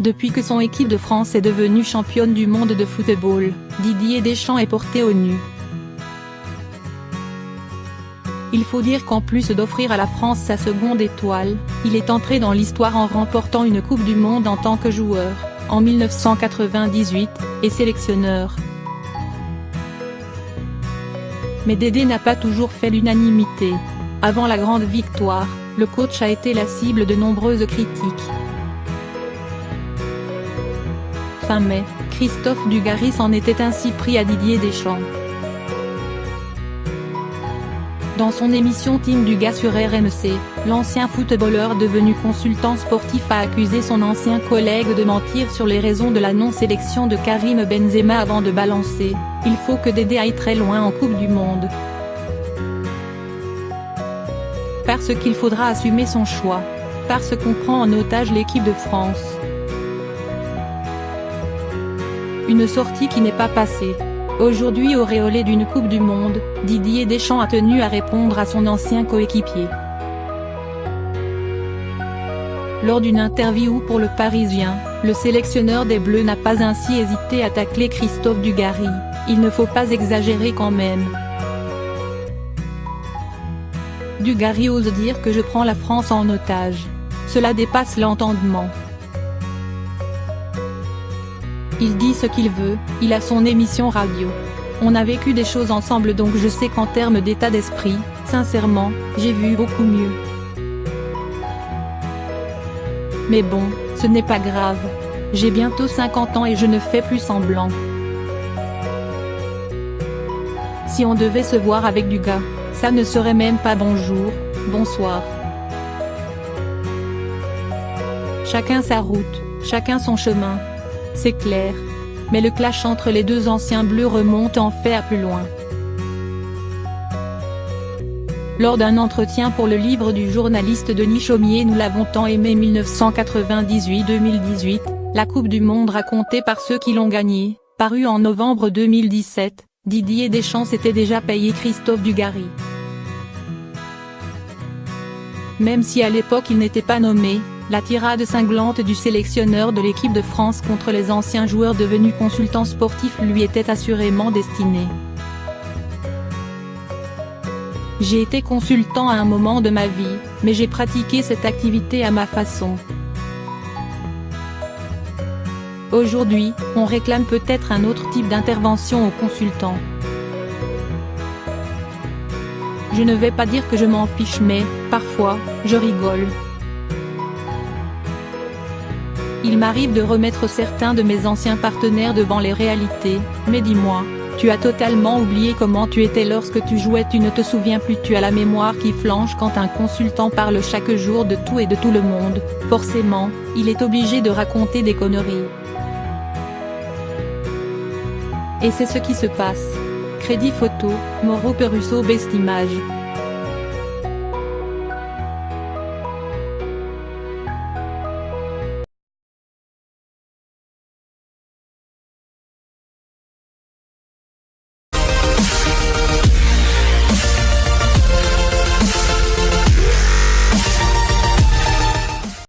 Depuis que son équipe de France est devenue championne du monde de football, Didier Deschamps est porté au nu. Il faut dire qu'en plus d'offrir à la France sa seconde étoile, il est entré dans l'histoire en remportant une Coupe du Monde en tant que joueur, en 1998, et sélectionneur. Mais Dédé n'a pas toujours fait l'unanimité. Avant la grande victoire, le coach a été la cible de nombreuses critiques. Fin mai, Christophe Dugarry s'en était ainsi pris à Didier Deschamps. Dans son émission Team Duga sur RMC, l'ancien footballeur devenu consultant sportif a accusé son ancien collègue de mentir sur les raisons de la non-sélection de Karim Benzema avant de balancer « Il faut que Dédé aille très loin en Coupe du Monde. Parce qu'il faudra assumer son choix. Parce qu'on prend en otage l'équipe de France. » Une sortie qui n'est pas passée. Aujourd'hui auréolé d'une Coupe du Monde, Didier Deschamps a tenu à répondre à son ancien coéquipier. Lors d'une interview pour Le Parisien, le sélectionneur des Bleus n'a pas ainsi hésité à tacler Christophe Dugarry. Il ne faut pas exagérer quand même. Dugarry ose dire que je prends la France en otage. Cela dépasse l'entendement. Il dit ce qu'il veut, il a son émission radio. On a vécu des choses ensemble donc je sais qu'en termes d'état d'esprit, sincèrement, j'ai vu beaucoup mieux. Mais bon, ce n'est pas grave. J'ai bientôt 50 ans et je ne fais plus semblant. Si on devait se voir avec du gars, ça ne serait même pas bonjour, bonsoir. Chacun sa route, chacun son chemin. C'est clair. Mais le clash entre les deux anciens bleus remonte en fait à plus loin. Lors d'un entretien pour le livre du journaliste Denis Chaumier Nous l'avons tant aimé 1998-2018, la Coupe du Monde racontée par ceux qui l'ont gagnée, paru en novembre 2017, Didier Deschamps s'était déjà payé Christophe Dugarry. Même si à l'époque il n'était pas nommé, la tirade cinglante du sélectionneur de l'équipe de France contre les anciens joueurs devenus consultants sportifs lui était assurément destinée. J'ai été consultant à un moment de ma vie, mais j'ai pratiqué cette activité à ma façon. Aujourd'hui, on réclame peut-être un autre type d'intervention aux consultants. Je ne vais pas dire que je m'en fiche mais, parfois, je rigole. Il m'arrive de remettre certains de mes anciens partenaires devant les réalités, mais dis-moi, tu as totalement oublié comment tu étais lorsque tu jouais, tu ne te souviens plus, tu as la mémoire qui flanche quand un consultant parle chaque jour de tout et de tout le monde, forcément, il est obligé de raconter des conneries. Et c'est ce qui se passe. Crédit photo, Mauro Perrusso Best Image.